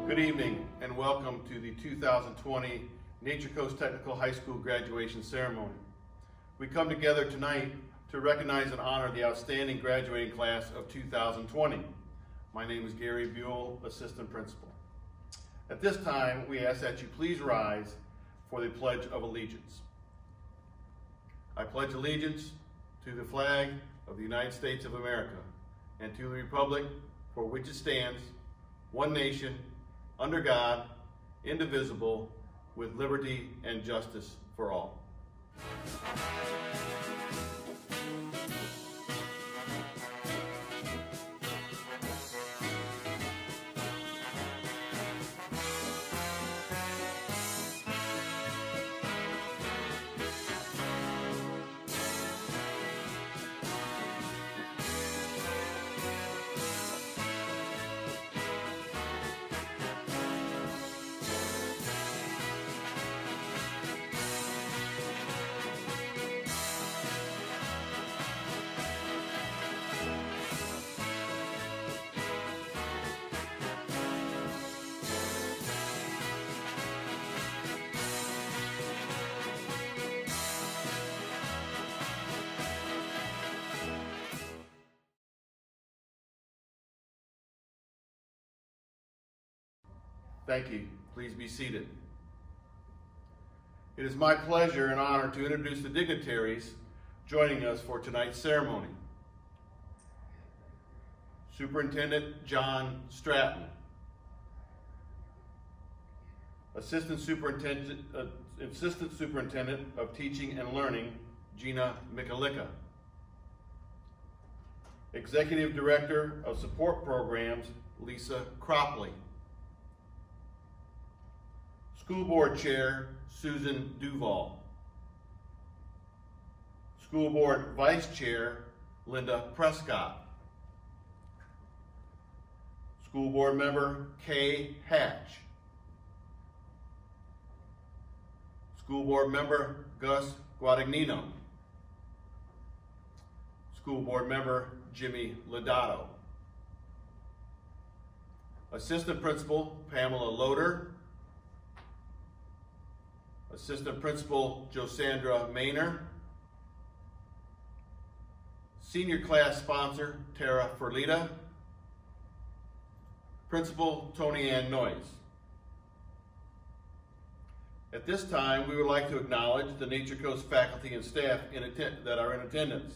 Good evening and welcome to the 2020 Nature Coast Technical High School graduation ceremony. We come together tonight to recognize and honor the outstanding graduating class of 2020. My name is Gary Buell, Assistant Principal. At this time, we ask that you please rise for the Pledge of Allegiance. I pledge allegiance to the flag of the United States of America and to the republic for which it stands, one nation, under God, indivisible, with liberty and justice for all. Thank you. Please be seated. It is my pleasure and honor to introduce the dignitaries joining us for tonight's ceremony. Superintendent John Stratton, Assistant Superintendent of Teaching and Learning, Gina Michalika, Executive Director of Support Programs, Lisa Cropley, School Board Chair, Susan Duval, School Board Vice Chair, Linda Prescott, School Board Member, Kay Hatch, School Board Member, Gus Guadagnino, School Board Member, Jimmy Lodato, Assistant Principal, Pamela Loader, Assistant Principal Josandra Maynor, Senior Class Sponsor Tara Ferlita, Principal Tony Ann Noyes. At this time, we would like to acknowledge the Nature Coast faculty and staff that are in attendance.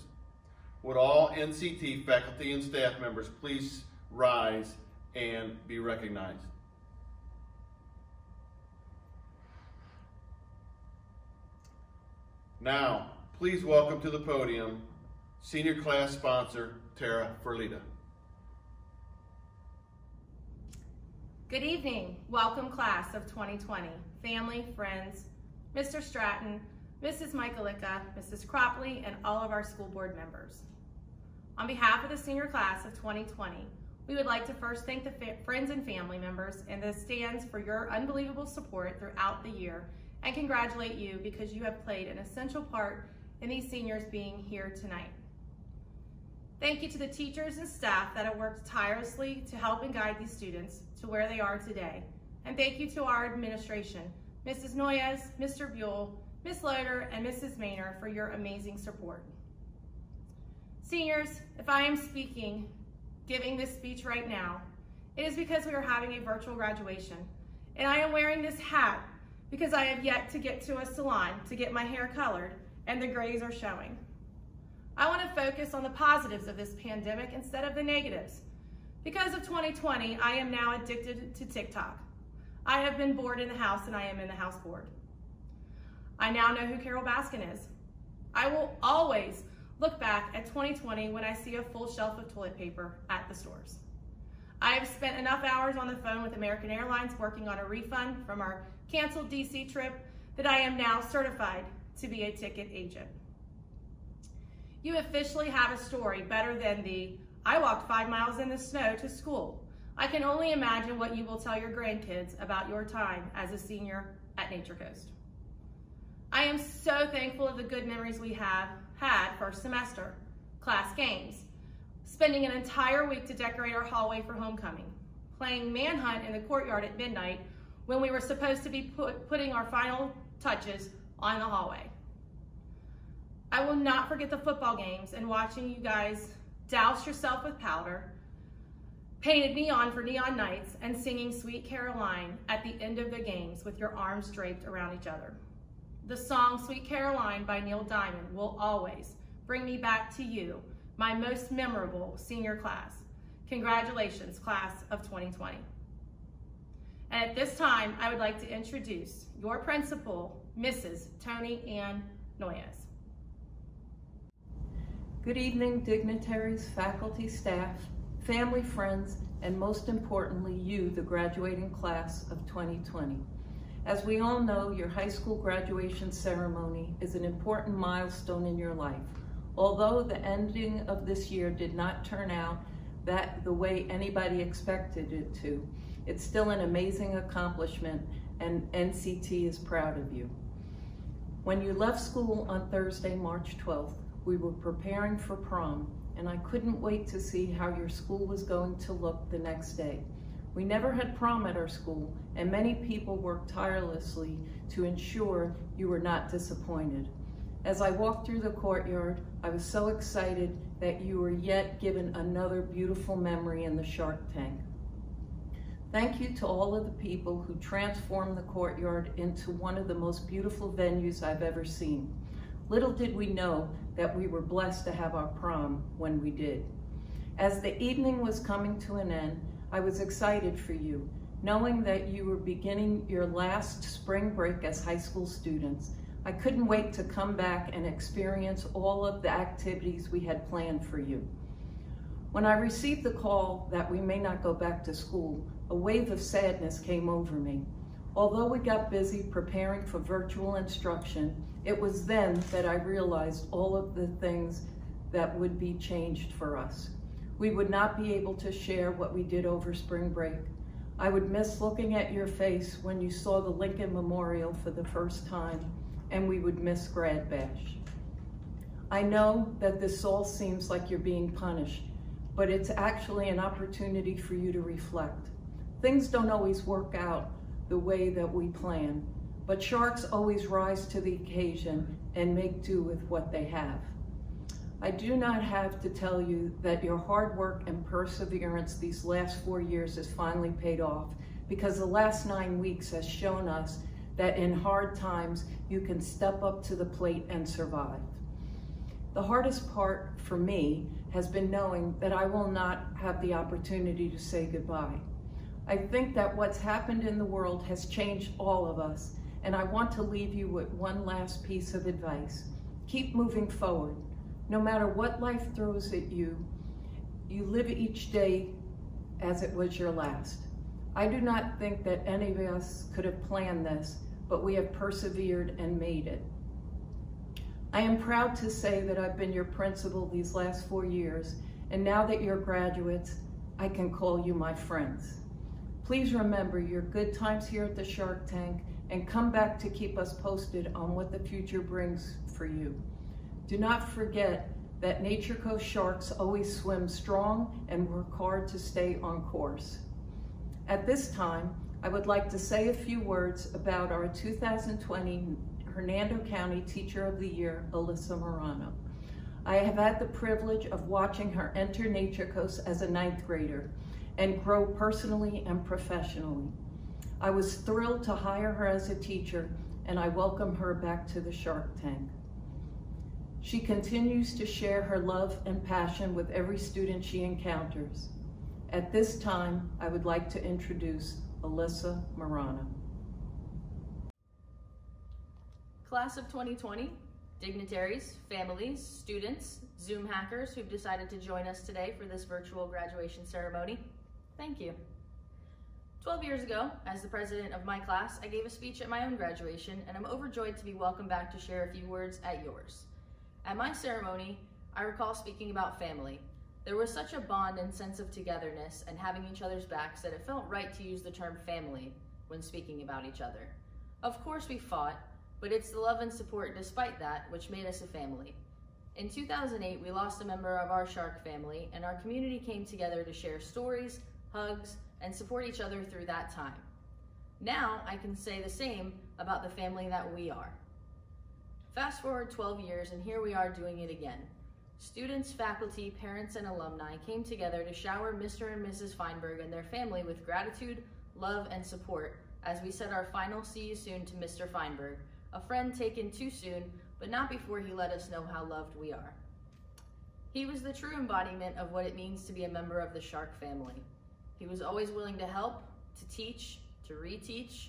Would all NCT faculty and staff members please rise and be recognized? Now, please welcome to the podium Senior Class Sponsor, Tara Ferlita. Good evening. Welcome, class of 2020. Family, friends, Mr. Stratton, Mrs. Michalika, Mrs. Cropley, and all of our school board members. On behalf of the senior class of 2020, we would like to first thank the friends and family members and the stands for your unbelievable support throughout the year and congratulate you because you have played an essential part in these seniors being here tonight. Thank you to the teachers and staff that have worked tirelessly to help and guide these students to where they are today. And thank you to our administration, Mrs. Noyes, Mr. Buell, Ms. Loader, and Mrs. Maynor for your amazing support. Seniors, if I am giving this speech right now, it is because we are having a virtual graduation. And I am wearing this hat because I have yet to get to a salon to get my hair colored and the grays are showing. I want to focus on the positives of this pandemic instead of the negatives. Because of 2020, I am now addicted to TikTok. I have been bored in the house and I am in the house bored. I now know who Carol Baskin is. I will always look back at 2020 when I see a full shelf of toilet paper at the stores. I have spent enough hours on the phone with American Airlines working on a refund from our canceled DC trip that I am now certified to be a ticket agent. You officially have a story better than the, I walked 5 miles in the snow to school. I can only imagine what you will tell your grandkids about your time as a senior at Nature Coast. I am so thankful of the good memories we have had first semester, class games, spending an entire week to decorate our hallway for homecoming, playing manhunt in the courtyard at midnight when we were supposed to be putting our final touches on the hallway. I will not forget the football games and watching you guys douse yourself with powder, painted neon for neon nights, and singing Sweet Caroline at the end of the games with your arms draped around each other. The song Sweet Caroline by Neil Diamond will always bring me back to you, my most memorable senior class. Congratulations, class of 2020. And at this time, I would like to introduce your principal, Mrs. Tony Ann Noyes. Good evening, dignitaries, faculty, staff, family, friends, and most importantly, you, the graduating class of 2020. As we all know, your high school graduation ceremony is an important milestone in your life. Although the ending of this year did not turn out the way anybody expected it to, it's still an amazing accomplishment, and NCT is proud of you. When you left school on Thursday, March 12th, we were preparing for prom, and I couldn't wait to see how your school was going to look the next day. We never had prom at our school, and many people worked tirelessly to ensure you were not disappointed. As I walked through the courtyard, I was so excited that you were yet given another beautiful memory in the Shark Tank. Thank you to all of the people who transformed the courtyard into one of the most beautiful venues I've ever seen. Little did we know that we were blessed to have our prom when we did. As the evening was coming to an end, I was excited for you, knowing that you were beginning your last spring break as high school students. I couldn't wait to come back and experience all of the activities we had planned for you. When I received the call that we may not go back to school, a wave of sadness came over me. Although we got busy preparing for virtual instruction, it was then that I realized all of the things that would be changed for us. We would not be able to share what we did over spring break. I would miss looking at your face when you saw the Lincoln Memorial for the first time, and we would miss Grad Bash. I know that this all seems like you're being punished, but it's actually an opportunity for you to reflect. Things don't always work out the way that we plan, but sharks always rise to the occasion and make do with what they have. I do not have to tell you that your hard work and perseverance these last 4 years has finally paid off, because the last 9 weeks has shown us that in hard times you can step up to the plate and survive. The hardest part for me has been knowing that I will not have the opportunity to say goodbye. I think that what's happened in the world has changed all of us, and I want to leave you with one last piece of advice. Keep moving forward. No matter what life throws at you, you live each day as it was your last. I do not think that any of us could have planned this, but we have persevered and made it. I am proud to say that I've been your principal these last 4 years, and now that you're graduates, I can call you my friends. Please remember your good times here at the Shark Tank, and come back to keep us posted on what the future brings for you. Do not forget that Nature Coast Sharks always swim strong and work hard to stay on course. At this time, I would like to say a few words about our 2020 Hernando County Teacher of the Year, Alyssa Morano. I have had the privilege of watching her enter Nature Coast as a 9th grader and grow personally and professionally. I was thrilled to hire her as a teacher, and I welcome her back to the Shark Tank. She continues to share her love and passion with every student she encounters. At this time, I would like to introduce Alyssa Morano. Class of 2020, dignitaries, families, students, Zoom hackers who've decided to join us today for this virtual graduation ceremony, thank you. 12 years ago, as the president of my class, I gave a speech at my own graduation, and I'm overjoyed to be welcomed back to share a few words at yours. At my ceremony, I recall speaking about family. There was such a bond and sense of togetherness and having each other's backs that it felt right to use the term family when speaking about each other. Of course we fought, but it's the love and support despite that which made us a family. In 2008, we lost a member of our shark family, and our community came together to share stories, hugs, and support each other through that time. Now I can say the same about the family that we are. Fast forward 12 years and here we are doing it again. Students, faculty, parents, and alumni came together to shower Mr. and Mrs. Feinberg and their family with gratitude, love, and support as we said our final see you soon to Mr. Feinberg, a friend taken too soon, but not before he let us know how loved we are. He was the true embodiment of what it means to be a member of the Shark family. He was always willing to help, to teach, to reteach,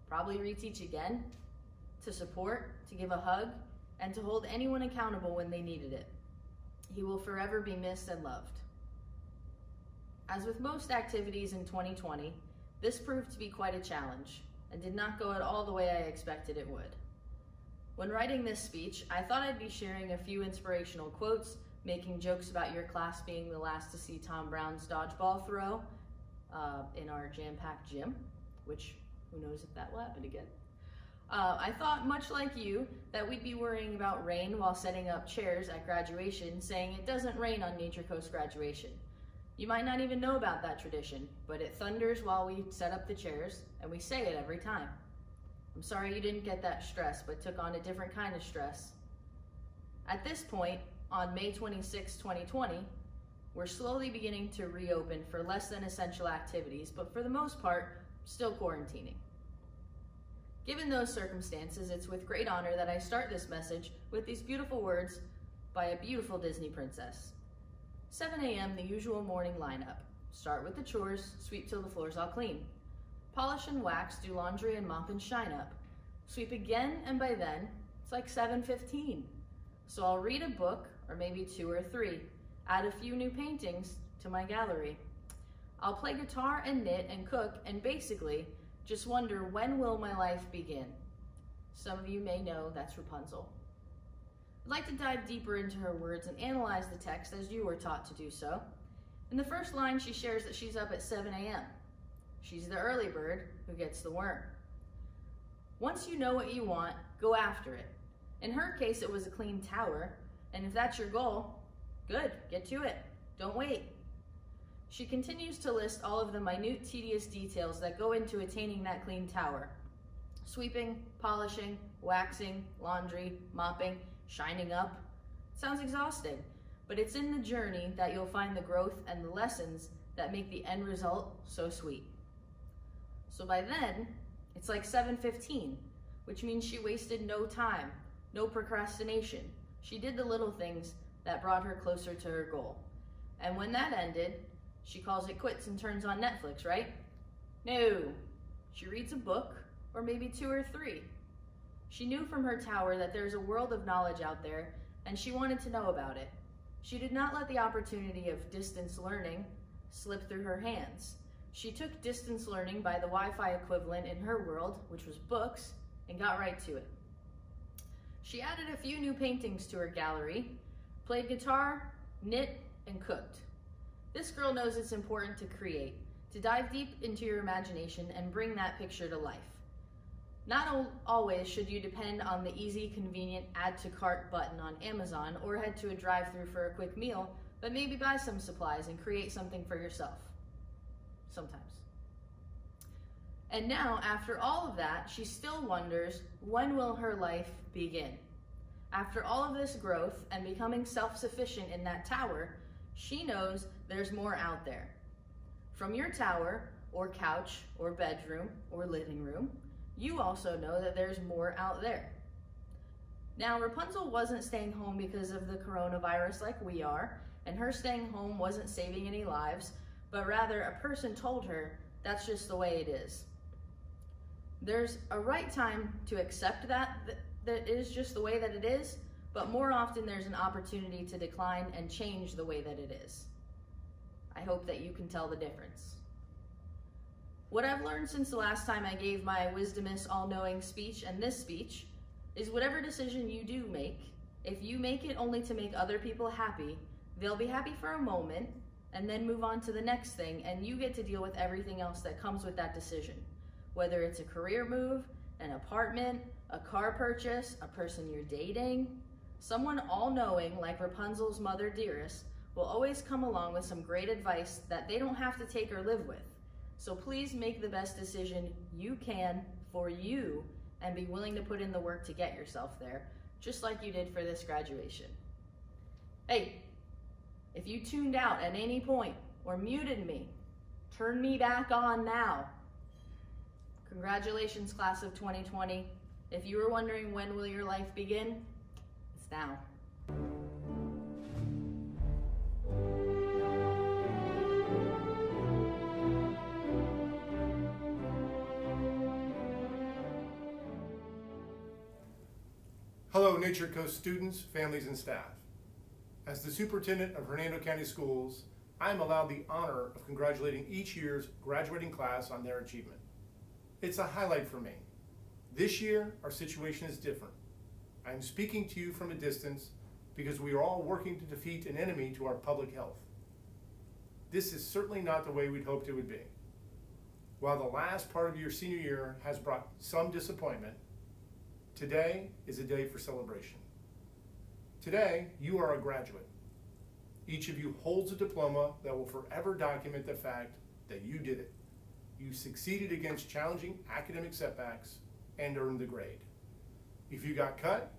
probably reteach again, to support, to give a hug, and to hold anyone accountable when they needed it. He will forever be missed and loved. As with most activities in 2020, this proved to be quite a challenge and did not go at all the way I expected it would. When writing this speech, I thought I'd be sharing a few inspirational quotes, making jokes about your class being the last to see Tom Brown's dodgeball throw in our jam-packed gym, which who knows if that will happen again. I thought, much like you, that we'd be worrying about rain while setting up chairs at graduation, saying it doesn't rain on Nature Coast graduation. You might not even know about that tradition, but it thunders while we set up the chairs, and we say it every time. I'm sorry you didn't get that stress, but took on a different kind of stress. At this point, on May 26, 2020, we're slowly beginning to reopen for less than essential activities, but for the most part, still quarantining. Given those circumstances, it's with great honor that I start this message with these beautiful words by a beautiful Disney princess. 7 a.m., the usual morning lineup. Start with the chores, sweep till the floor's all clean. Polish and wax, do laundry and mop and shine up. Sweep again, and by then, it's like 7:15. So I'll read a book, or maybe 2 or 3, add a few new paintings to my gallery. I'll play guitar and knit and cook and basically just wonder, when will my life begin? Some of you may know that's Rapunzel. I'd like to dive deeper into her words and analyze the text as you were taught to do so. In the first line, she shares that she's up at 7 a.m. She's the early bird who gets the worm. Once you know what you want, go after it. In her case, it was a clean tower, and if that's your goal, good, get to it. Don't wait. She continues to list all of the minute, tedious details that go into attaining that clean tower. Sweeping, polishing, waxing, laundry, mopping, shining up. It sounds exhausting, but it's in the journey that you'll find the growth and the lessons that make the end result so sweet. So by then, it's like 7:15, which means she wasted no time, no procrastination. She did the little things that brought her closer to her goal. And when that ended, she calls it quits and turns on Netflix, right? No, she reads a book, or maybe 2 or 3. She knew from her tower that there's a world of knowledge out there, and she wanted to know about it. She did not let the opportunity of distance learning slip through her hands. She took distance learning by the Wi-Fi equivalent in her world, which was books, and got right to it. She added a few new paintings to her gallery, played guitar, knit, and cooked. This girl knows it's important to create, to dive deep into your imagination and bring that picture to life. Not always should you depend on the easy, convenient add to cart button on Amazon or head to a drive-thru for a quick meal, but maybe buy some supplies and create something for yourself. Sometimes. And now, after all of that, she still wonders, when will her life begin? After all of this growth and becoming self-sufficient in that tower, she knows there's more out there. From your tower, or couch, or bedroom, or living room, you also know that there's more out there. Now, Rapunzel wasn't staying home because of the coronavirus like we are, and her staying home wasn't saving any lives, but rather a person told her that's just the way it is. There's a right time to accept that it is just the way that it is, but more often there's an opportunity to decline and change the way that it is. I hope that you can tell the difference. What I've learned since the last time I gave my wisdomous, all-knowing speech and this speech is whatever decision you do make, if you make it only to make other people happy, they'll be happy for a moment and then move on to the next thing, and you get to deal with everything else that comes with that decision. Whether it's a career move, an apartment, a car purchase, a person you're dating, someone all-knowing like Rapunzel's mother dearest will always come along with some great advice that they don't have to take or live with. So please make the best decision you can for you and be willing to put in the work to get yourself there, just like you did for this graduation. Hey, if you tuned out at any point or muted me, turn me back on now. Congratulations, class of 2020. If you were wondering when will your life begin, it's now. Hello, Nature Coast students, families, and staff. As the superintendent of Hernando County Schools, I am allowed the honor of congratulating each year's graduating class on their achievement. It's a highlight for me. This year, our situation is different. I am speaking to you from a distance because we are all working to defeat an enemy to our public health. This is certainly not the way we'd hoped it would be. While the last part of your senior year has brought some disappointment, today is a day for celebration. Today, you are a graduate. Each of you holds a diploma that will forever document the fact that you did it. You succeeded against challenging academic setbacks and earned the grade. If you got cut,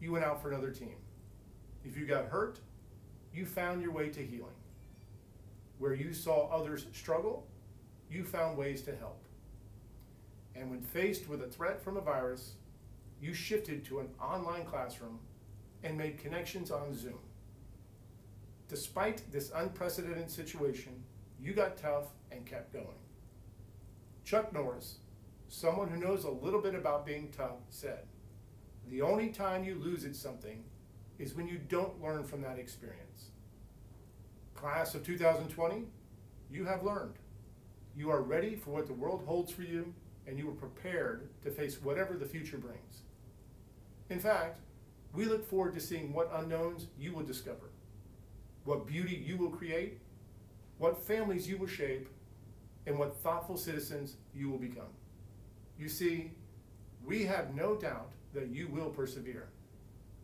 you went out for another team. If you got hurt, you found your way to healing. Where you saw others struggle, you found ways to help. And when faced with a threat from a virus, you shifted to an online classroom and made connections on Zoom. Despite this unprecedented situation, you got tough and kept going. Chuck Norris, someone who knows a little bit about being tough, said, "The only time you lose at something is when you don't learn from that experience." Class of 2020, you have learned. You are ready for what the world holds for you, and you are prepared to face whatever the future brings. In fact, we look forward to seeing what unknowns you will discover, what beauty you will create, what families you will shape, and what thoughtful citizens you will become. You see, we have no doubt that you will persevere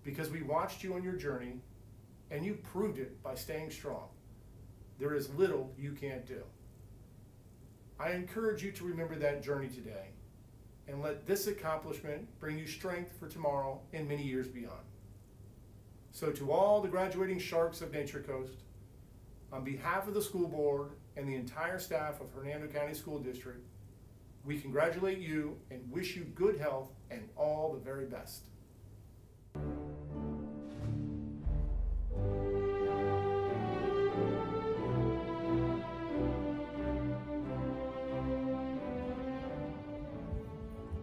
because we watched you on your journey and you proved it by staying strong. There is little you can't do. I encourage you to remember that journey today and let this accomplishment bring you strength for tomorrow and many years beyond. So to all the graduating sharks of Nature Coast, on behalf of the school board and the entire staff of Hernando County School District, we congratulate you and wish you good health and all the very best.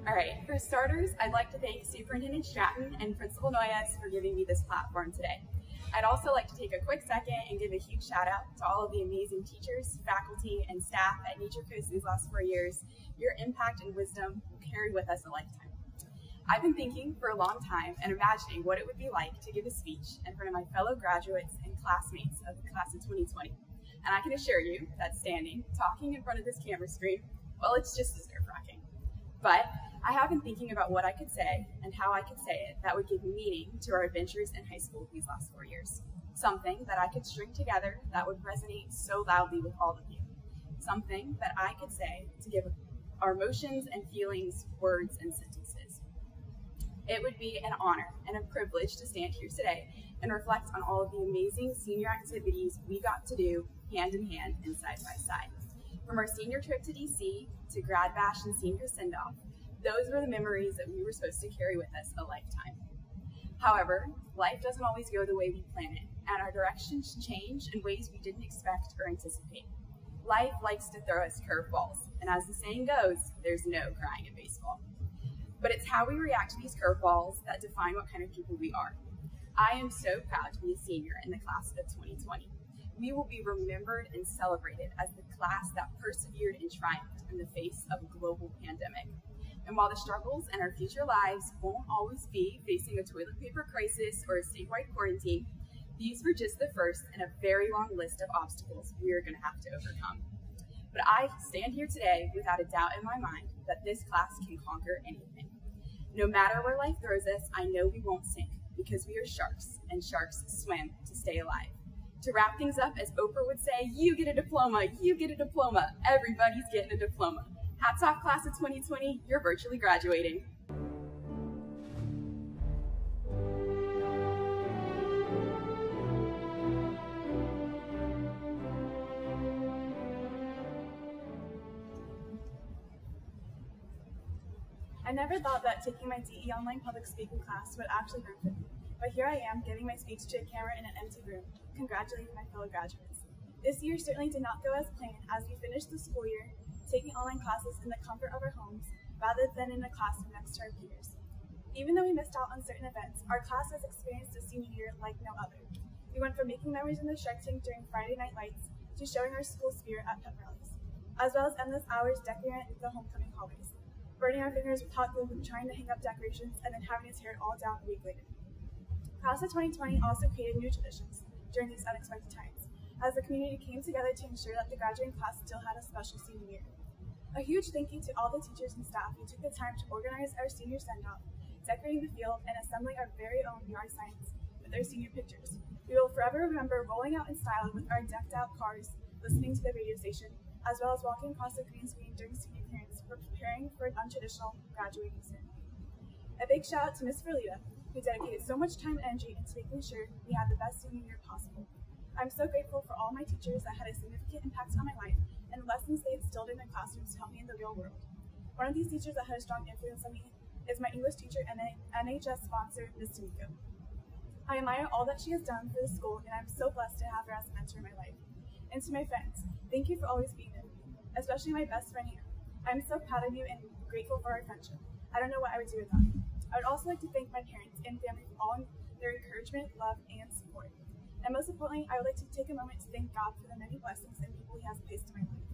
All right, for starters, I'd like to thank Superintendent Stratton and Principal Noyes for giving me this platform today. I'd also like to take a quick second and give a huge shout out to all of the amazing teachers, faculty, and staff at Nature Coast these last 4 years. Your impact and wisdom will carry with us a lifetime. I've been thinking for a long time and imagining what it would be like to give a speech in front of my fellow graduates and classmates of the class of 2020. And I can assure you that standing, talking in front of this camera screen, well, it's just as nerve-wracking. But I have been thinking about what I could say and how I could say it that would give meaning to our adventures in high school these last 4 years. Something that I could string together that would resonate so loudly with all of you. Something that I could say to give our emotions and feelings words and sentences. It would be an honor and a privilege to stand here today and reflect on all of the amazing senior activities we got to do hand in hand and side by side. From our senior trip to DC to grad bash and senior send-off, those were the memories that we were supposed to carry with us a lifetime. However, life doesn't always go the way we plan it, and our directions change in ways we didn't expect or anticipate. Life likes to throw us curveballs, and as the saying goes, there's no crying in baseball. But it's how we react to these curveballs that define what kind of people we are. I am so proud to be a senior in the class of 2020. We will be remembered and celebrated as the class that persevered and triumphed in the face of a global pandemic. And while the struggles in our future lives won't always be facing a toilet paper crisis or a statewide quarantine, these were just the first in a very long list of obstacles we are going to have to overcome. But I stand here today without a doubt in my mind that this class can conquer anything. No matter where life throws us, I know we won't sink because we are sharks, and sharks swim to stay alive. To wrap things up, as Oprah would say, you get a diploma, you get a diploma. Everybody's getting a diploma. Hats off, class of 2020, you're virtually graduating. I never thought that taking my DE online public speaking class would actually benefit me, but here I am giving my speech to a camera in an empty room, congratulating my fellow graduates. This year certainly did not go as planned as we finished the school year taking online classes in the comfort of our homes rather than in a classroom next to our peers. Even though we missed out on certain events, our class has experienced a senior year like no other. We went from making memories in the Shark Tank during Friday Night Lights to showing our school spirit at pep rallies, as well as endless hours decorating the homecoming hallways, burning our fingers with hot glue trying to hang up decorations and then having to tear it all down a week later. Class of 2020 also created new traditions during these unexpected times, as the community came together to ensure that the graduating class still had a special senior year. A huge thank you to all the teachers and staff who took the time to organize our senior send-off, decorating the field, and assembling our very own yard signs with our senior pictures. We will forever remember rolling out in style with our decked-out cars, listening to the radio station, as well as walking across the green screen during senior clearance for preparing for an untraditional graduating ceremony. A big shout out to Ms. Verlita, who dedicated so much time and energy into making sure we had the best senior year possible. I'm so grateful for all my teachers that had a significant impact on my life and the lessons they instilled in their classrooms to help me in the real world. One of these teachers that had a strong influence on me is my English teacher and NHS sponsor, Ms. Tamiko. I admire all that she has done for the school, and I'm so blessed to have her as a mentor in my life. And to my friends, thank you for always being there for me, especially my best friend here. I'm so proud of you and grateful for our friendship. I don't know what I would do without you. I would also like to thank my parents and family for all their encouragement, love, and support. And most importantly, I would like to take a moment to thank God for the many blessings and people He has placed in my life.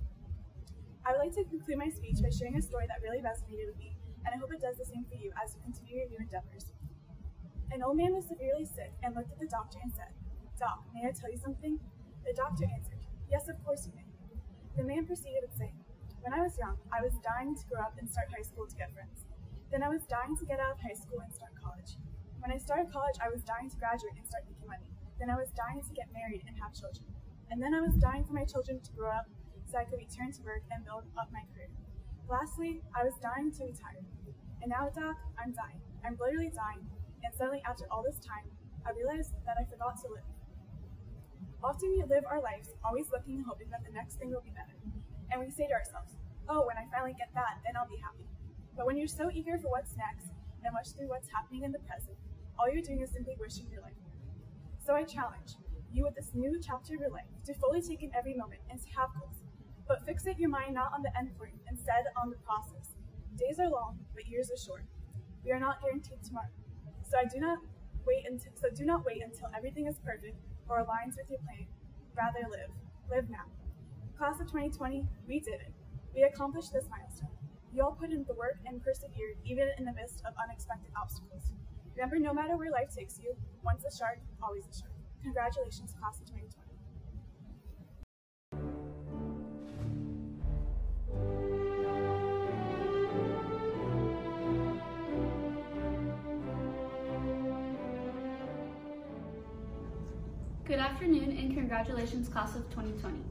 I would like to conclude my speech by sharing a story that really resonated with me, and I hope it does the same for you as you continue your new endeavors. An old man was severely sick and looked at the doctor and said, "Doc, may I tell you something?" The doctor answered, "Yes, of course you may." The man proceeded with saying, "When I was young, I was dying to grow up and start high school to get friends. Then I was dying to get out of high school and start college. When I started college, I was dying to graduate and start making money. Then I was dying to get married and have children. And then I was dying for my children to grow up so I could return to work and build up my career. Lastly, I was dying to retire. And now, Doc, I'm dying. I'm literally dying. And suddenly, after all this time, I realized that I forgot to live." Often we live our lives always looking and hoping that the next thing will be better. And we say to ourselves, "Oh, when I finally get that, then I'll be happy." But when you're so eager for what's next and rush through what's happening in the present, all you're doing is simply wishing your life away. So I challenge you with this new chapter of your life to fully take in every moment and to have goals, but fixate your mind not on the end point, instead on the process. Days are long, but years are short. We are not guaranteed tomorrow. So do not wait until everything is perfect or aligns with your plan. Rather live. Live now. Class of 2020, we did it. We accomplished this milestone. You all put in the work and persevered, even in the midst of unexpected obstacles. Remember, no matter where life takes you, once a shark, always a shark. Congratulations, Class of 2020. Good afternoon and congratulations, Class of 2020.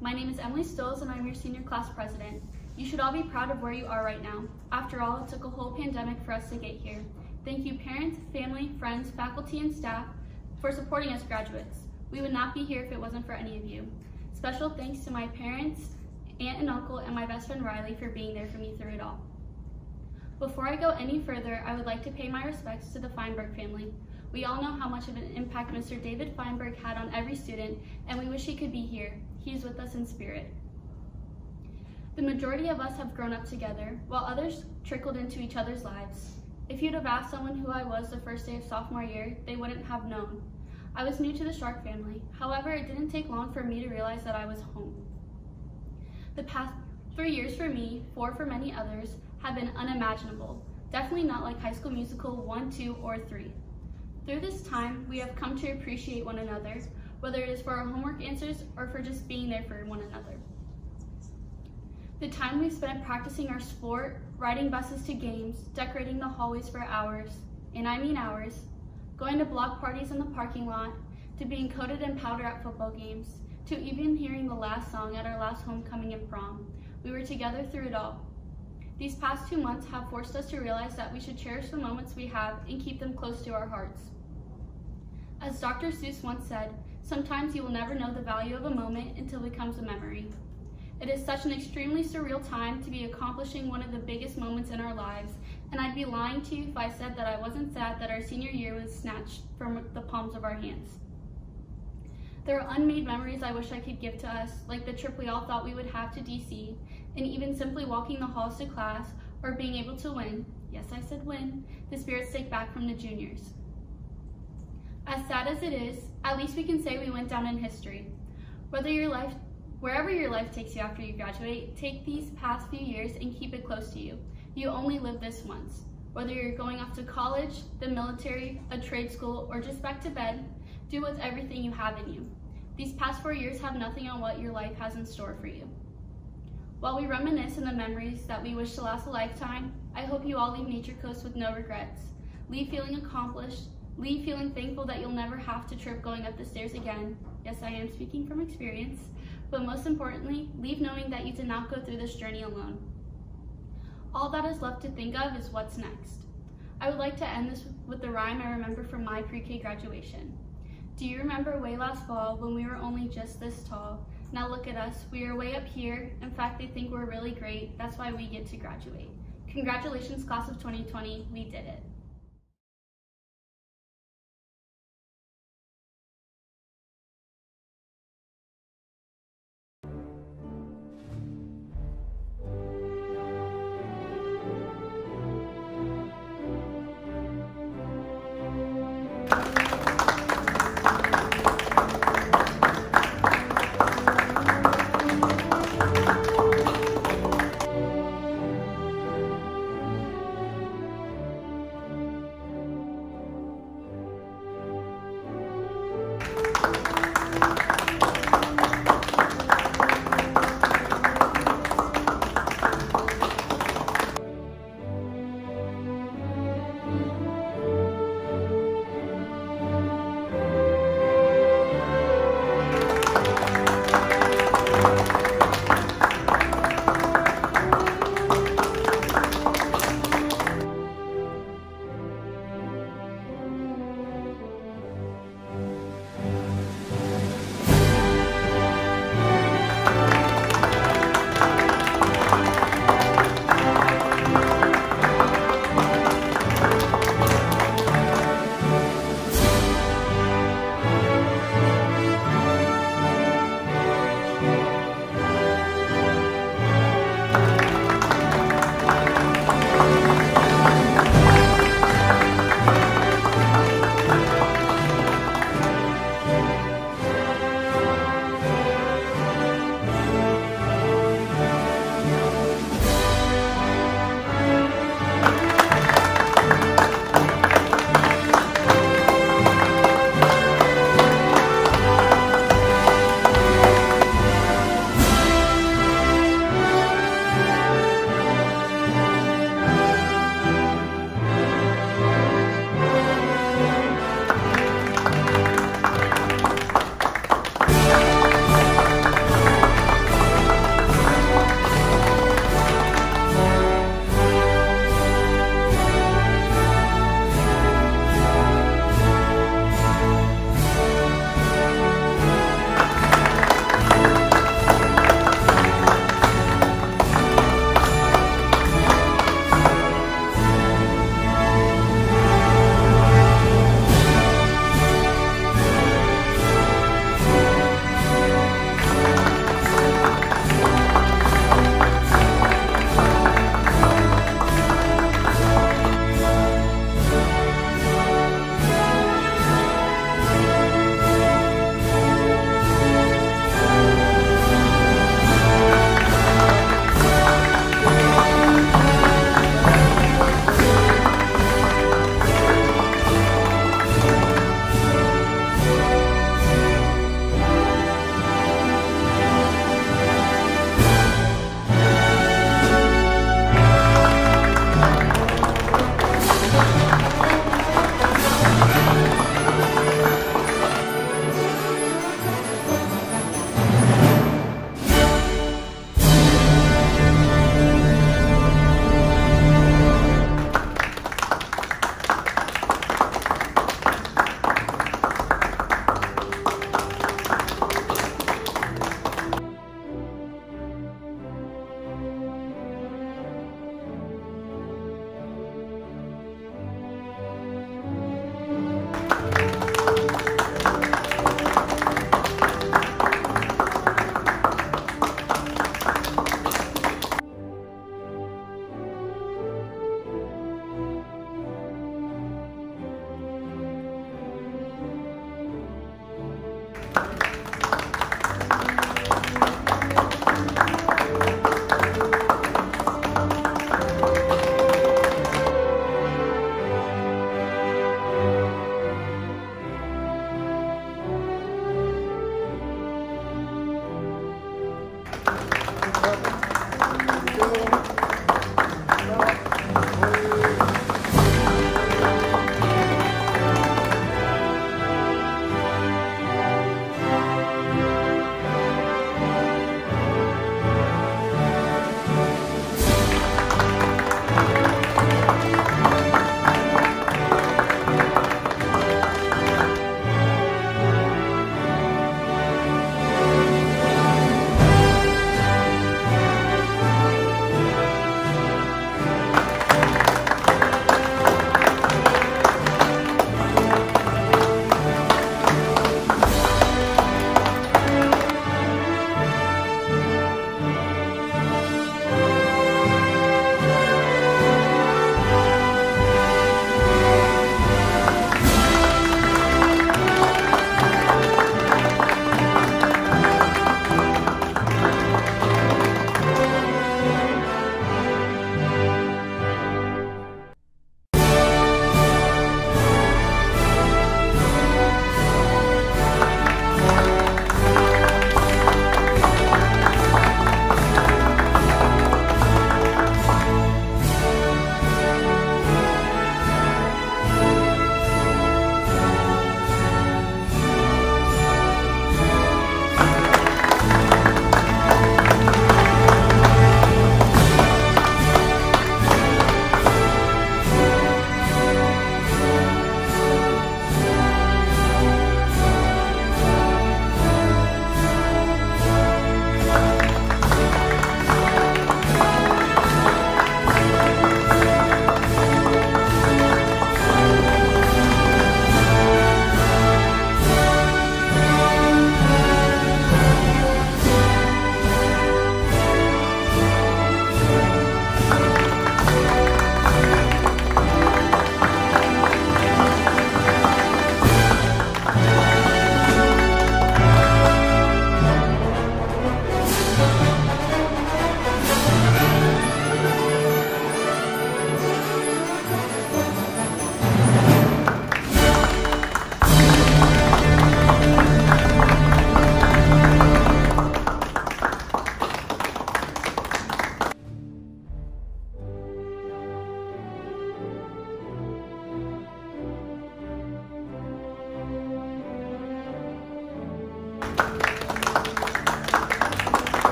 My name is Emily Stills and I'm your senior class president. You should all be proud of where you are right now. After all, it took a whole pandemic for us to get here. Thank you parents, family, friends, faculty, and staff for supporting us graduates. We would not be here if it wasn't for any of you. Special thanks to my parents, aunt and uncle, and my best friend Riley for being there for me through it all. Before I go any further, I would like to pay my respects to the Feinberg family. We all know how much of an impact Mr. David Feinberg had on every student, and we wish he could be here. He is with us in spirit. The majority of us have grown up together, while others trickled into each other's lives. If you'd have asked someone who I was the first day of sophomore year, they wouldn't have known. I was new to the Shark family. However, it didn't take long for me to realize that I was home. The past 3 years for me, 4 for many others, have been unimaginable. Definitely not like High School Musical 1, 2, or 3. Through this time, we have come to appreciate one another, whether it is for our homework answers or for just being there for one another. The time we've spent practicing our sport, riding buses to games, decorating the hallways for hours, and I mean hours, going to block parties in the parking lot, to being coated in powder at football games, to even hearing the last song at our last homecoming and prom. We were together through it all. These past 2 months have forced us to realize that we should cherish the moments we have and keep them close to our hearts. As Dr. Seuss once said, sometimes you will never know the value of a moment until it becomes a memory. It is such an extremely surreal time to be accomplishing one of the biggest moments in our lives, and I'd be lying to you if I said that I wasn't sad that our senior year was snatched from the palms of our hands. There are unmade memories I wish I could give to us, like the trip we all thought we would have to DC, and even simply walking the halls to class, or being able to win, yes I said win, the Spirit Steak back from the juniors. As sad as it is, at least we can say we went down in history. Wherever your life takes you after you graduate, take these past few years and keep it close to you. You only live this once. Whether you're going off to college, the military, a trade school, or just back to bed, do with everything you have in you. These past 4 years have nothing on what your life has in store for you. While we reminisce on the memories that we wish to last a lifetime, I hope you all leave Nature Coast with no regrets. Leave feeling accomplished, leave feeling thankful that you'll never have to trip going up the stairs again. Yes, I am speaking from experience. But most importantly, leave knowing that you did not go through this journey alone. All that is left to think of is what's next. I would like to end this with the rhyme I remember from my pre-K graduation. Do you remember way last fall when we were only just this tall? Now look at us, we are way up here. In fact, they think we're really great. That's why we get to graduate. Congratulations, class of 2020, we did it.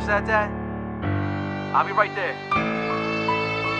that, Dad? I'll be right there.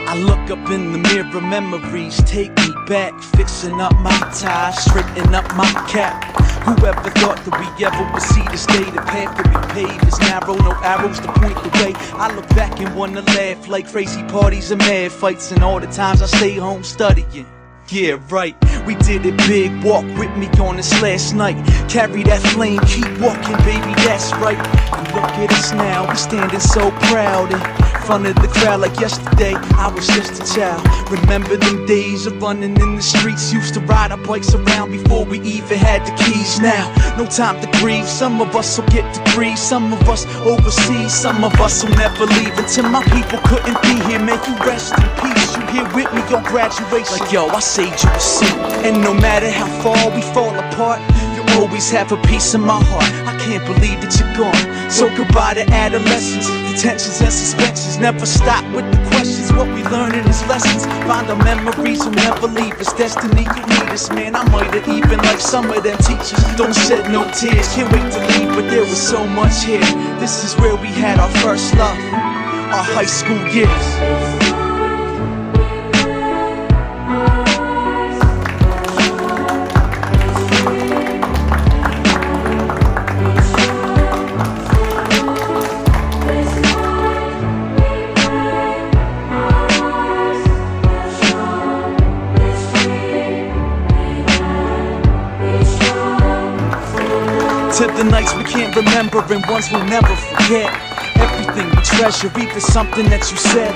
I look up in the mirror, memories take me back. Fixing up my tie, straightening up my cap. Whoever thought that we ever would see this day? The path that we paved is narrow, no arrows to point the way. I look back and wanna laugh like crazy parties and mad fights, and all the times I stay home studying. Yeah, right, we did it big, walk with me on this last night. Carry that flame, keep walking, baby, that's right. And look at us now, we standing so proud in front of the crowd like yesterday, I was just a child. Remember them days of running in the streets, used to ride our bikes around before we even had the keys. Now, no time to grieve, some of us will get degrees, some of us overseas, some of us will never leave. Until my people couldn't be here, may you rest in peace. You here with me on graduation, like yo, I saved you a seat. And no matter how far we fall apart, you'll always have a piece in my heart. I can't believe that you're gone. So goodbye to adolescence, detentions and suspensions. Never stop with the questions, what we learning is lessons. Find our memories will never leave us. Destiny, you need us, man. I might have even like some of them teachers. Don't shed no tears, can't wait to leave, but there was so much here. This is where we had our first love, our high school years. To the nights we can't remember and ones we'll never forget. Everything we treasure, even something that you said.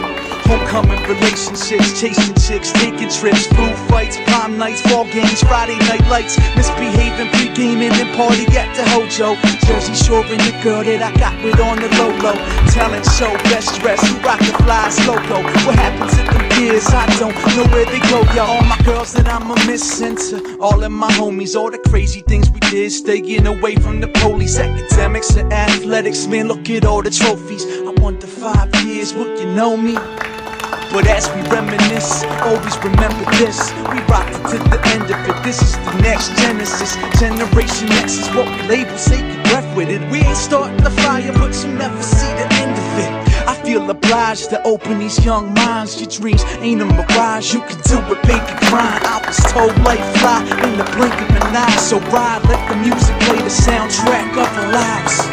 Homecoming relationships, chasing chicks, taking trips, food fights, prom nights, ball games, Friday night lights, misbehaving, pre-gaming and party at the Hojo. Jersey Shore and the girl that I got with on the low. Talent show, best dress, who rock the flies logo. What happens at them years? I don't know where they go, yo. All my girls that I'ma miss center, all of my homies, all the crazy things we did, staying away from the police, academics and athletics. Man, look at all the trophies. I wonder 5 years, will you know me? But as we reminisce, always remember this. We rocked it to the end of it. This is the next Genesis. Generation X is what we label. Take your breath with it. We ain't starting the fire, but you'll never see the end of it. I feel obliged to open these young minds. Your dreams ain't a mirage. You can do it, baby, grind. I was told life fly in the blink of an eye. So ride, let the music play the soundtrack of our lives.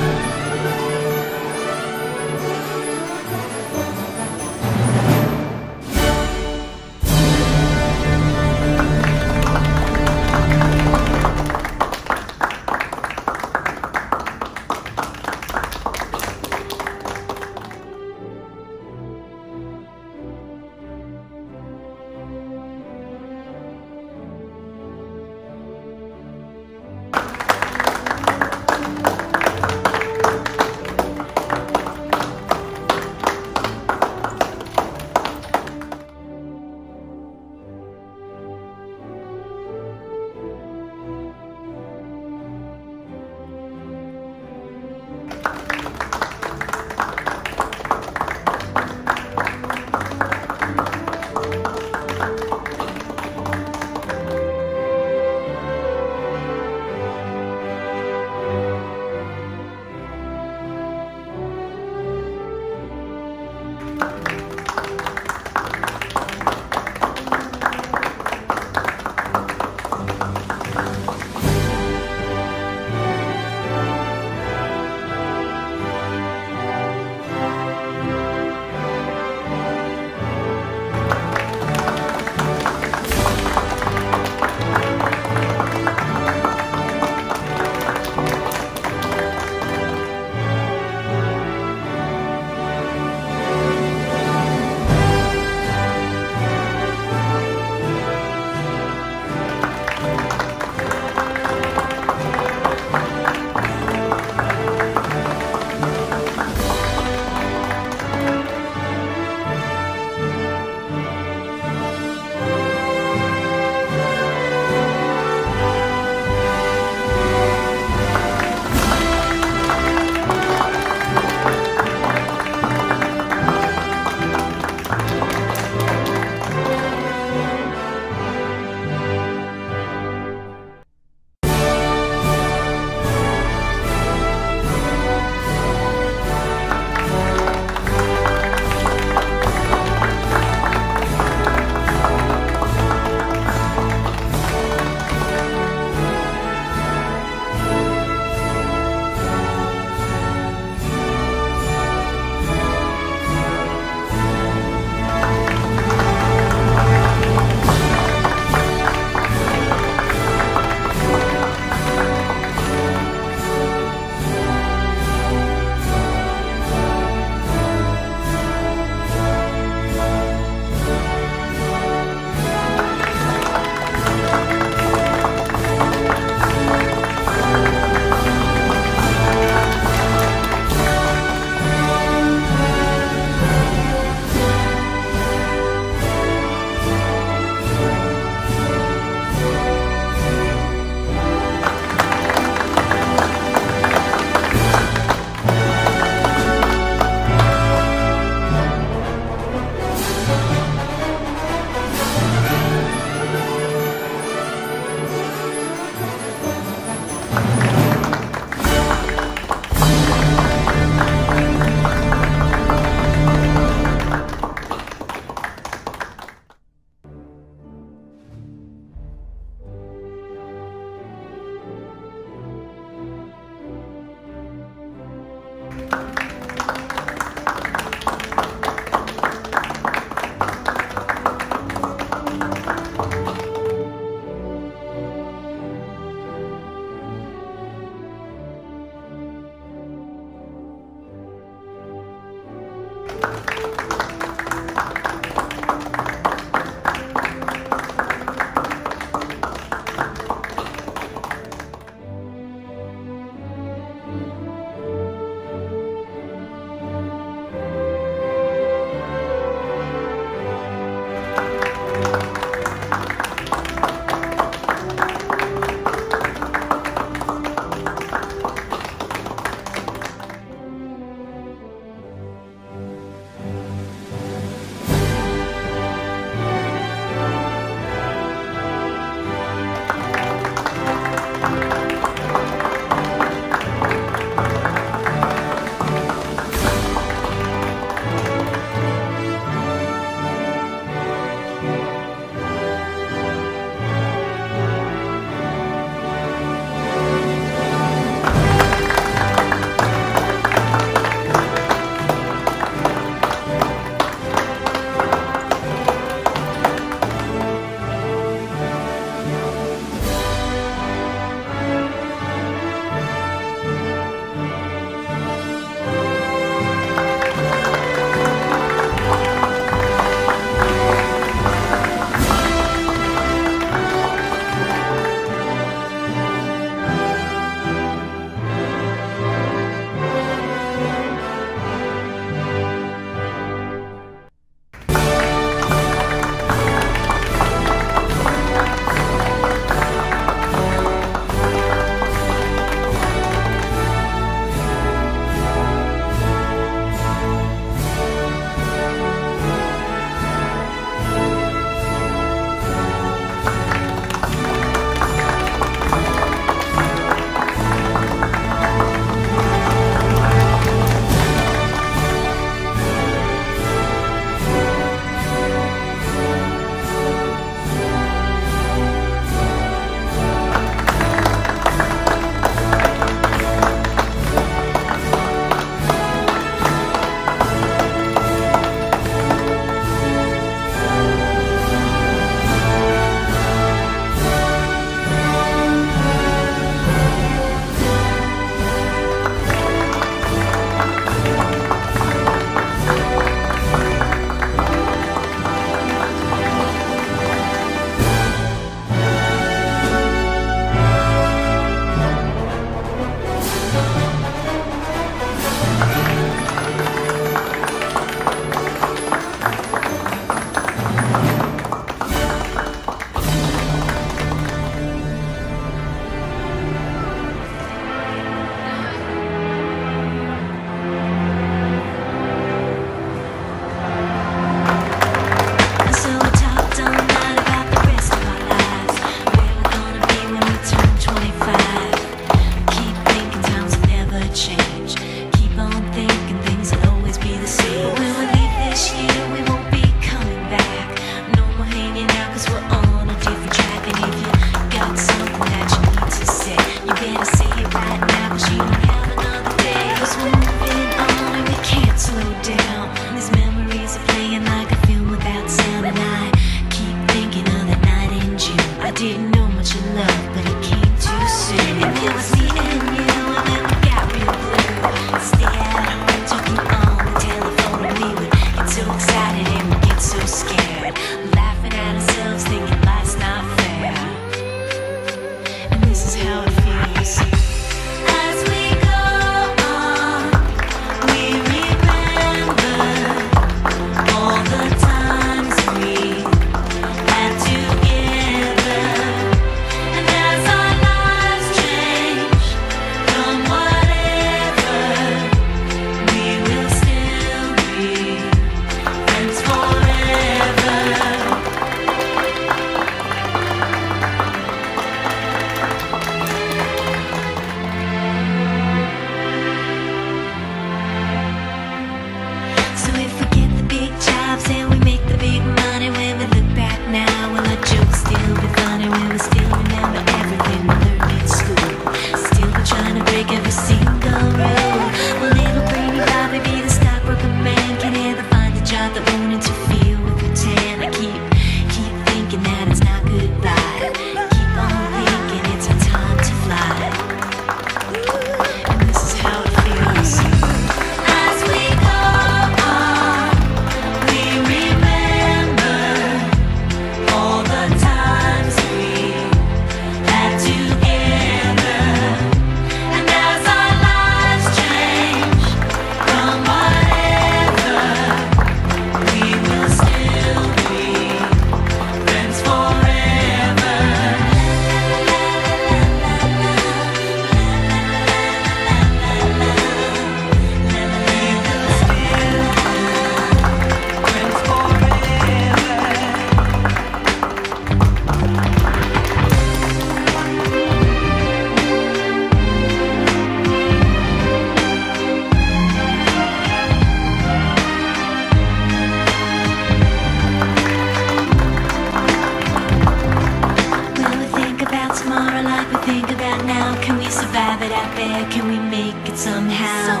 have it out there, can we make it somehow?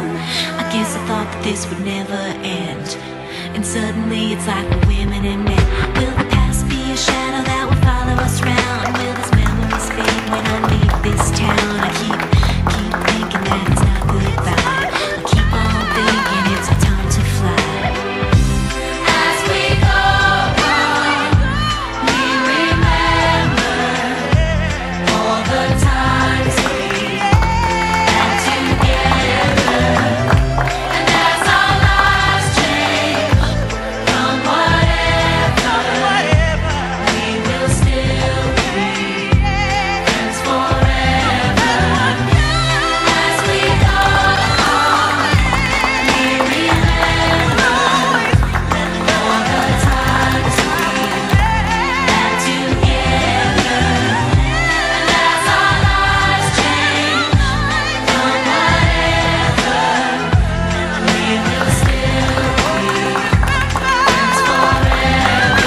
I guess I thought that this would never end, and suddenly it's like we're women and men. Will the past be a shadow that will follow us round? Will these memories fade when I leave this town? I keep thinking that it's not goodbye. I keep on thinking it's our time to fly. As we go on, we remember all the times we had together. And as our lives change from whatever, we will still be friends forever. As we go on, we remember all the times we had together. And as our lives change from whatever, we will still be friends forever.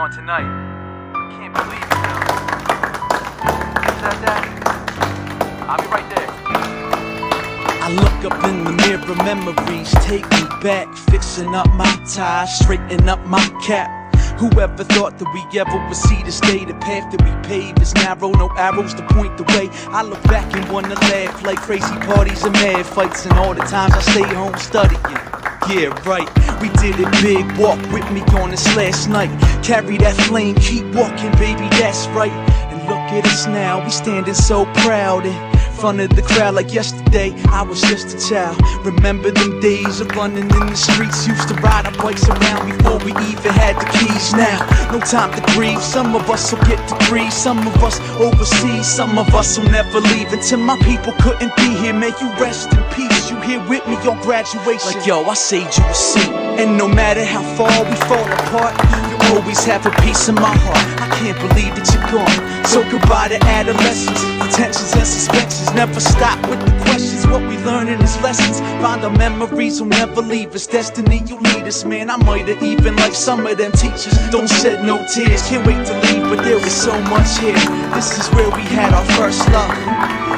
on tonight. I can't believe it, though. Is that Dad? I'll be right there. I look up in the mirror, memories take me back. Fixing up my tie, straightening up my cap. Whoever thought that we ever would see this day? The path that we pave is narrow, no arrows to point the way. I look back and wanna laugh, like crazy parties and mad fights, and all the times I stayed home studying. Yeah, right, we did it big, walk with me on this last night. Carry that flame, keep walking, baby, that's right. And look at us now, we standing so proud in front of the crowd like yesterday. I was just a child. Remember them days of running in the streets? Used to ride our bikes around before we even had the keys. Now, no time to grieve. Some of us will get degrees, some of us overseas, some of us will never leave. Until my people couldn't be here, may you rest in peace. You here with me on graduation. Like yo, I saved you a seat. And no matter how far we fall apart, you always have a piece in my heart. I can't believe that you're gone. So goodbye to adolescence, detentions and suspensions. Never stop with the questions, what we learn in these lessons. Find our memories will never leave us. Destiny, you lead us, man. I might have even liked some of them teachers. Don't shed no tears, can't wait to leave, but there was so much here. This is where we had our first love,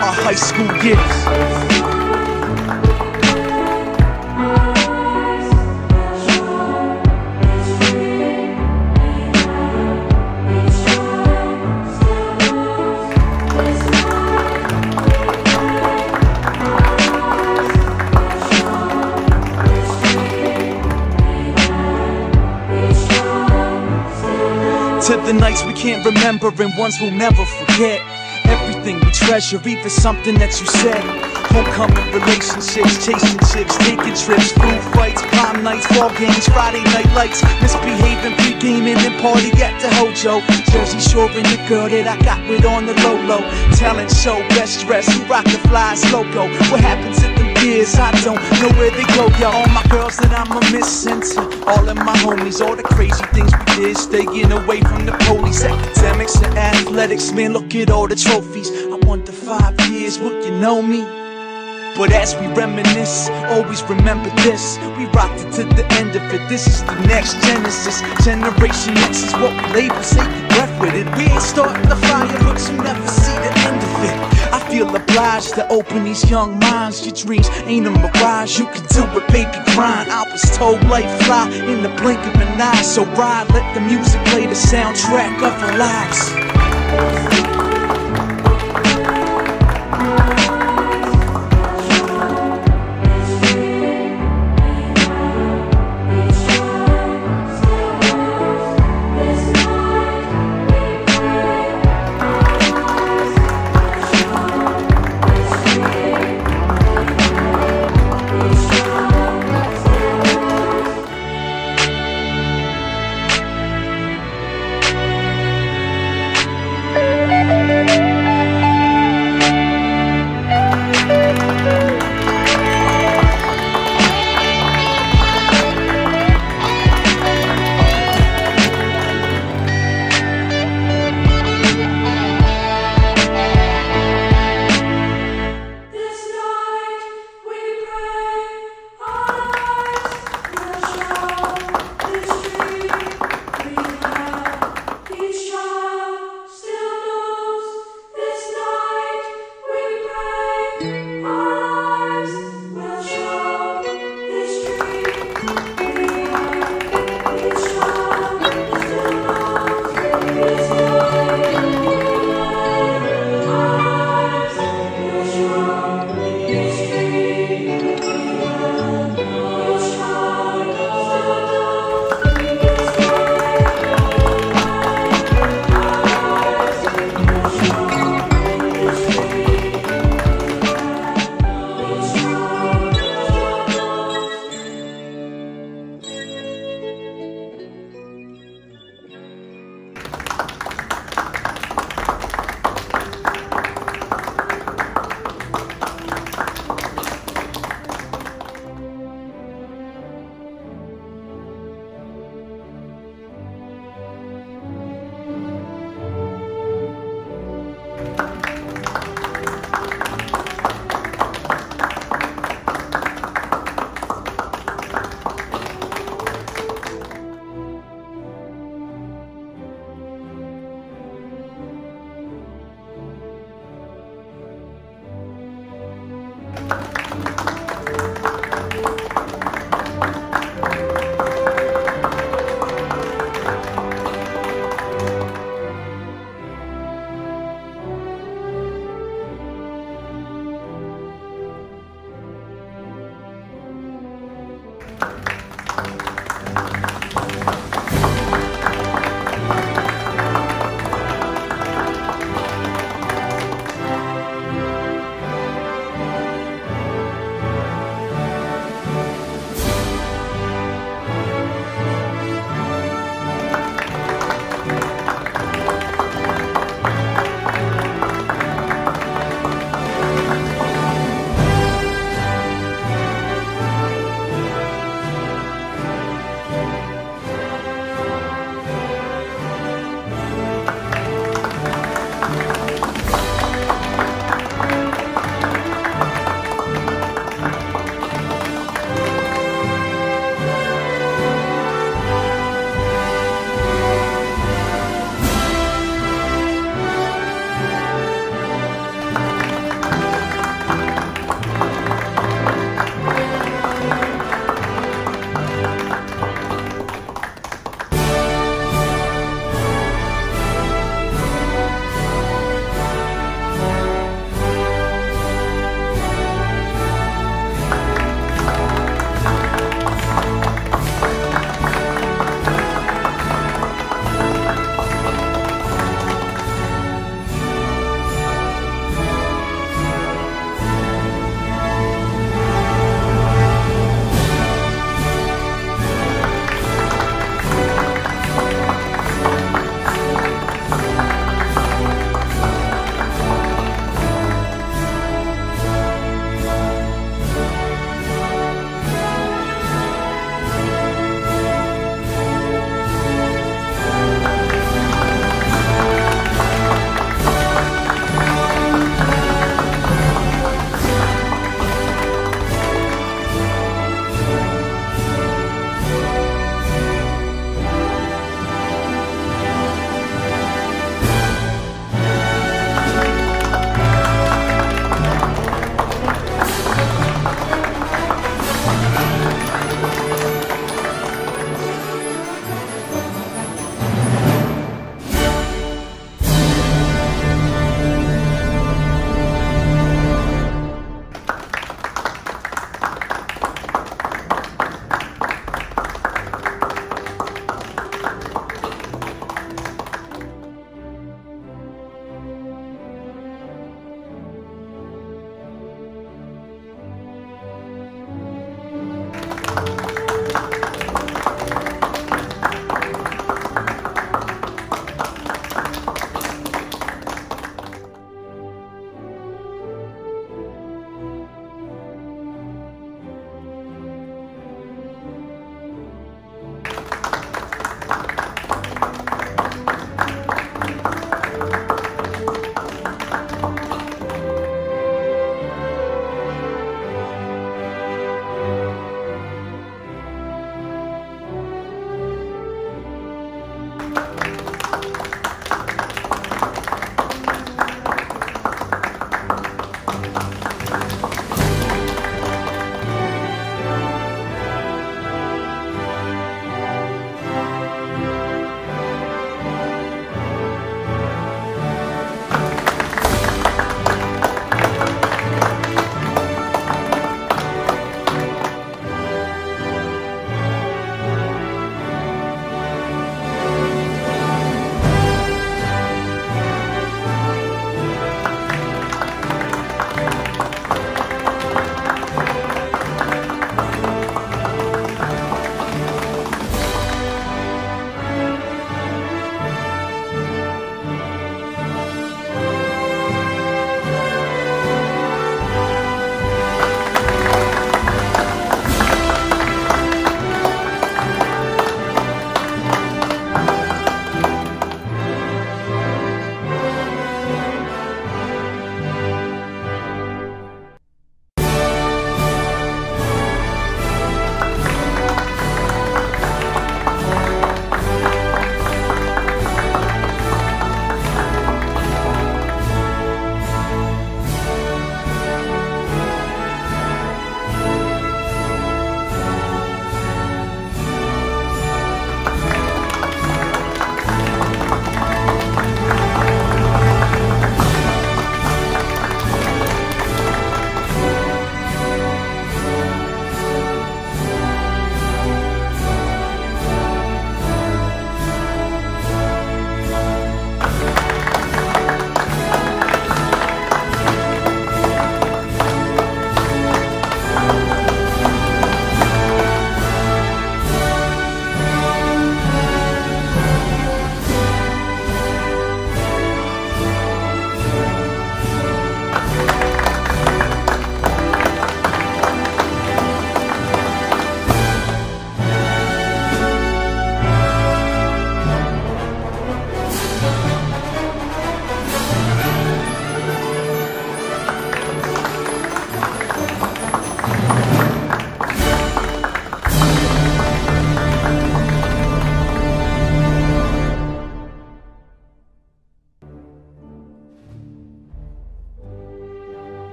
our high school years. To the nights we can't remember and ones we'll never forget. Everything we treasure, even something that you said. Homecoming relationships, chasing chicks, taking trips, food fights, prom nights, ball games, Friday night lights, misbehaving, pre-gaming, and party at the Hojo. Jersey Shore and the girl that I got with on the low-low. Talent show, best dress, who rock the flies logo. What happens at them years? I don't know where they go, yo. All my girls that I'ma miss, and to all of my homies, all the crazy things we did, staying away from the police, academics and athletics. Man, look at all the trophies. I wonder 5 years, will you know me? But as we reminisce, always remember this. We rocked it to the end of it. This is the next Genesis. Generation X is what we label. Take your breath with it. We ain't starting the fire, but you never see the end of it. I feel obliged to open these young minds. Your dreams ain't a mirage. You can do it, baby, grind. I was told life fly in the blink of an eye. So ride, let the music play the soundtrack of our lives.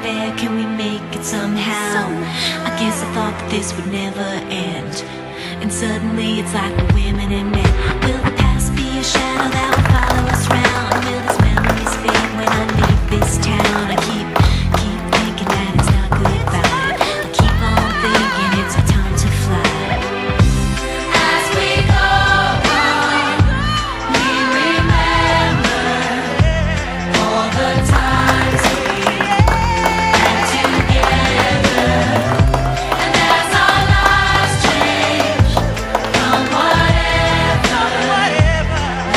there? Can we make it somehow? I guess I thought that this would never end. And suddenly it's like we're women and men. Will the past be a shadow that will follow us round? Will these memories fade when I leave this town? I keep thinking that it's not goodbye. I keep on thinking it's our time to fly. As we go on, we remember all the times we had together. And as our lives change from whatever,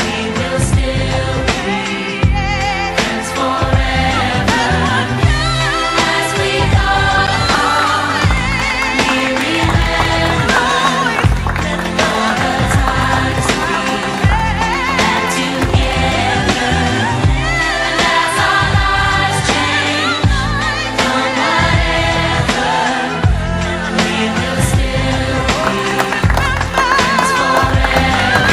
we will still be friends forever. As we go on, we remember all the times we had together. And as our lives change from whatever, we will still be friends forever.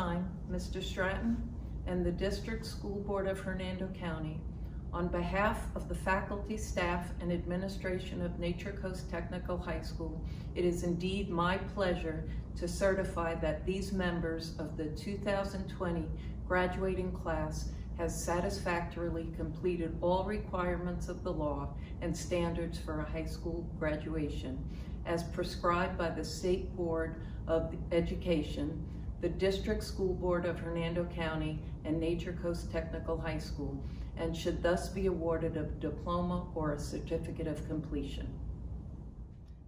time, Mr. Stratton and the District School Board of Hernando County, on behalf of the faculty, staff, and administration of Nature Coast Technical High School, it is indeed my pleasure to certify that these members of the 2020 graduating class has satisfactorily completed all requirements of the law and standards for a high school graduation, as prescribed by the State Board of Education, the District School Board of Hernando County, and Nature Coast Technical High School, and should thus be awarded a diploma or a certificate of completion.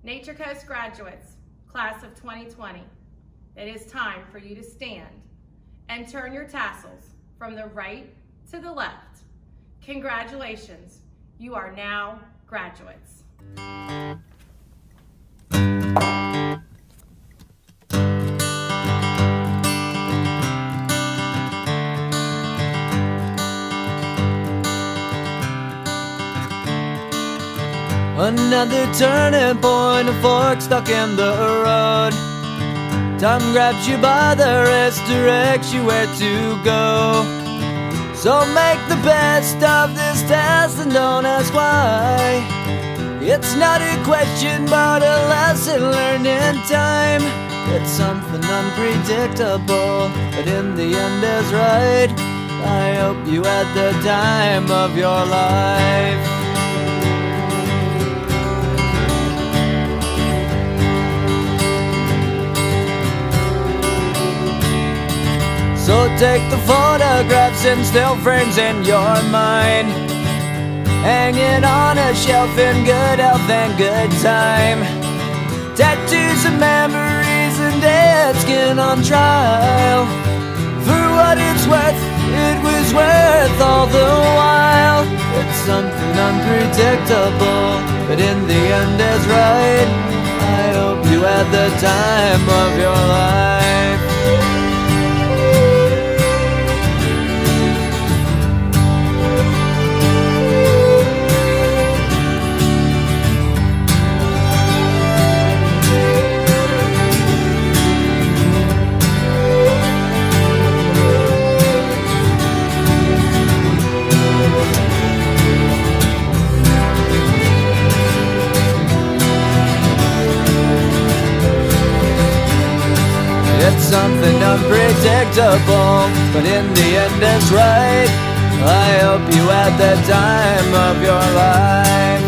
Nature Coast graduates, class of 2020, it is time for you to stand and turn your tassels from the right to the left. Congratulations, you are now graduates. Another turning point, a fork stuck in the road. Time grabs you by the wrist, directs you where to go. So make the best of this test and don't ask why. It's not a question but a lesson learned in time. It's something unpredictable, but in the end is right. I hope you had the time of your life. So take the photographs and still frames in your mind, hanging on a shelf in good health and good time. Tattoos of memories and dead skin on trial. For what it's worth, it was worth all the while. It's something unpredictable, but in the end is right. I hope you had the time of your life. It's something unpredictable, but in the end it's right. I hope you had the time of your life.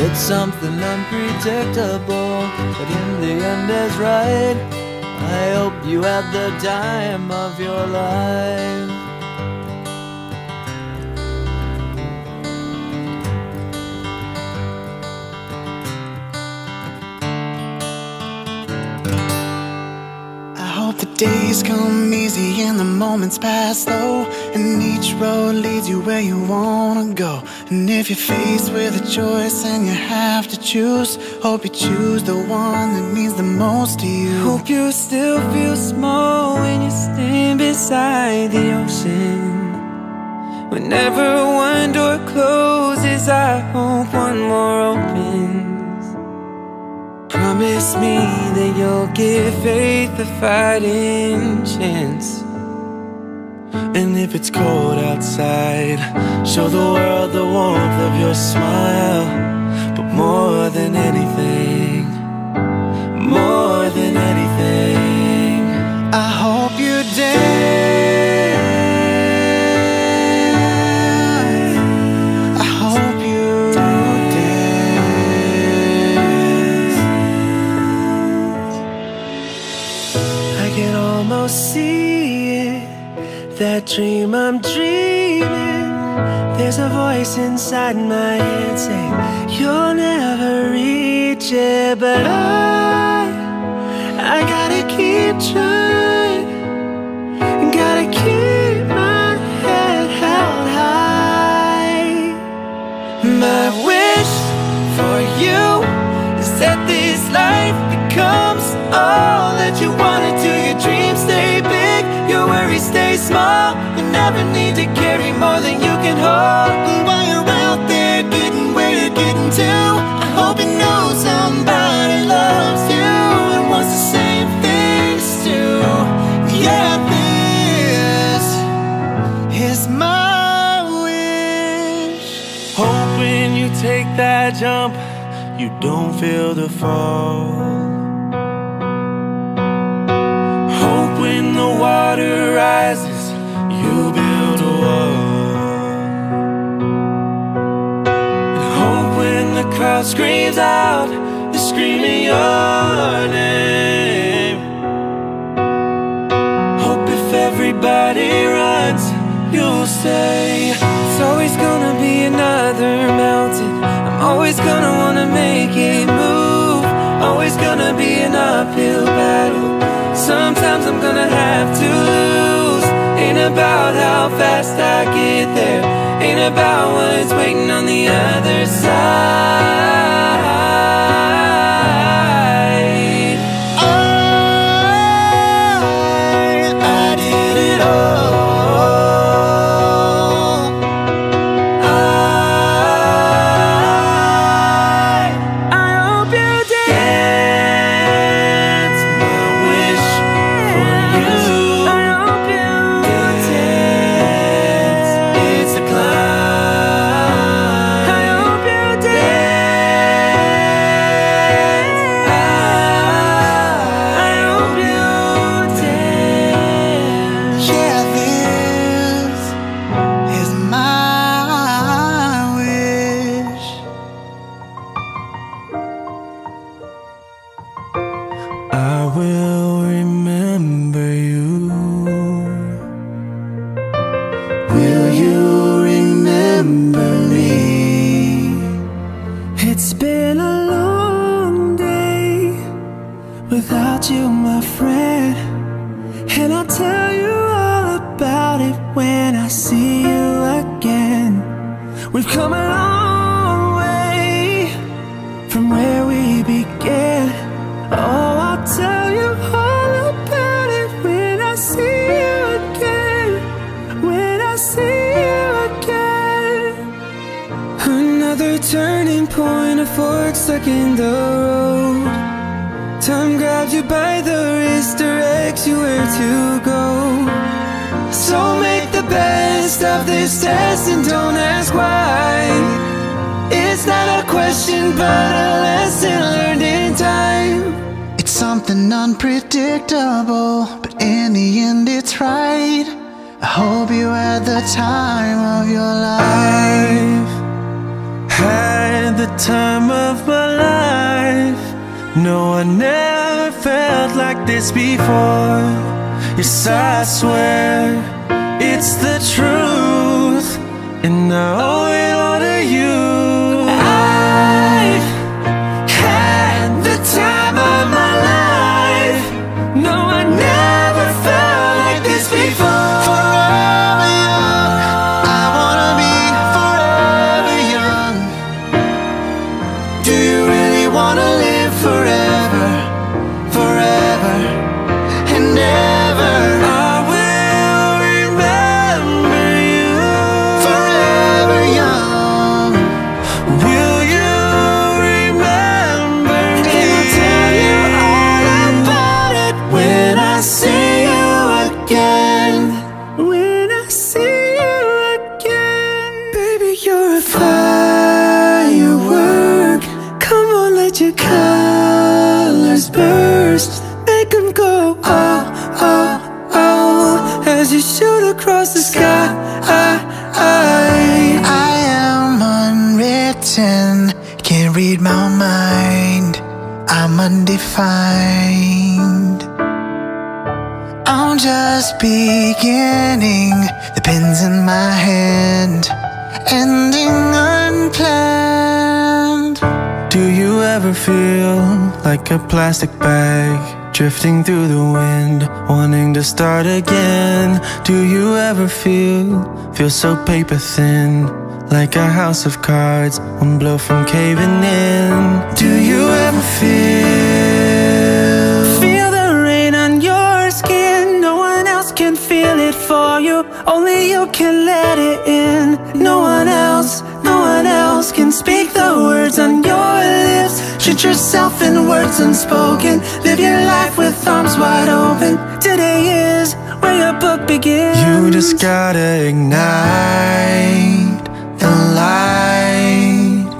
It's something unpredictable, but in the end is right. I hope you had the time of your life. The days come easy and the moments pass slow, and each road leads you where you wanna go. And if you're faced with a choice and you have to choose, hope you choose the one that means the most to you. Hope you still feel small when you stand beside the ocean. Whenever one door closes, I hope one more opens. Promise me that you'll give faith a fighting chance. And if it's cold outside, show the world the warmth of your smile. But more than anything, more than anything, I hope you dance. I hope you dance. I can almost see it, that dream I'm dreaming. There's a voice inside my head saying you'll never reach it, but I gotta keep trying, gotta keep my head held high. My wish for you is that this life becomes all that you wanna do. Your dreams stay big, your worries stay small. You never need to carry more than you can hold. And while you're out there getting where take that jump, you don't feel the fall. Hope when the water rises, you build a wall. And hope when the crowd screams out, they're screaming your name. Hope if everybody runs, you'll say, it's always gonna be another mountain. I'm always gonna wanna make it move. Always gonna be an uphill battle. Sometimes I'm gonna have to lose. Ain't about how fast I get there. Ain't about what's waiting on the other side. I did it all. I hope you dance my wish for you. I hope you dance, it's a climb. I hope you dance. I hope you dance. Yeah, this is my wish. I will remember you. Will you remember me? It's been a long day without you, my friend. And I'll tell you all about it when I see you again. We've come a long way from where we began. Oh, I'll tell you all about it when I see you again. When I see you again. Another turning point, a fork stuck in the road. Time grabs you by the wrist, directs you where to go. So make the best of this test and don't ask why. It's not a question but a lesson learned in time. It's something unpredictable, but in the end it's right. I hope you had the time of your life. I've had the time of my life. No, I never felt like this before. Yes, I swear it's the truth, and I owe it all to you. I've had the time of my life. No, I never felt like this before. Forever young, I wanna be forever young. Do you really wanna live forever, forever and ever? I will remember you. Forever young. Will you remember me? And I'll tell you all about it when I see you again. When I see you again. Baby, you're a firework. Come on, let your colors burst. Make them go oh, oh, oh, as you shoot across the sky. I am unwritten, can't read my mind. I'm undefined. I'm just beginning, the pen's in my hand, ending unplanned. Do you ever feel like a plastic bag drifting through the wind, wanting to start again? Do you ever feel so paper thin, like a house of cards, one blow from caving in? Do you ever feel the rain on your skin? No one else can feel it for you, only you can let it in. No one else can speak the words on your lips. Shoot yourself in words unspoken. Live your life with arms wide open. Today is where your book begins. You just gotta ignite the light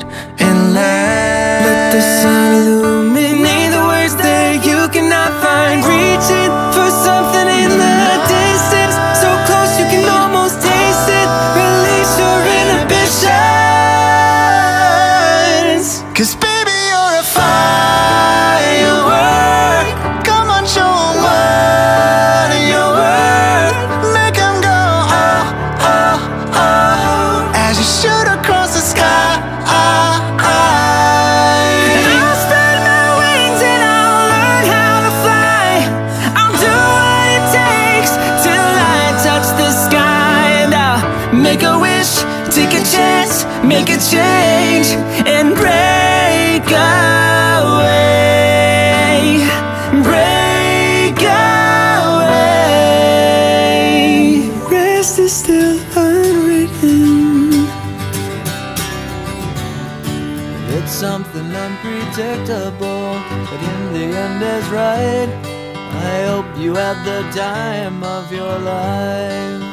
wish, take a chance, make a change, and break away. Break away. Rest is still unwritten. It's something unpredictable, but in the end is right. I hope you had the time of your life.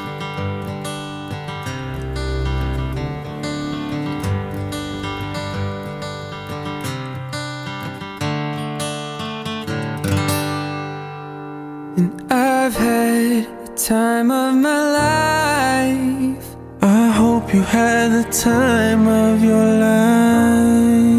And I've had the time of my life. I hope you had the time of your life.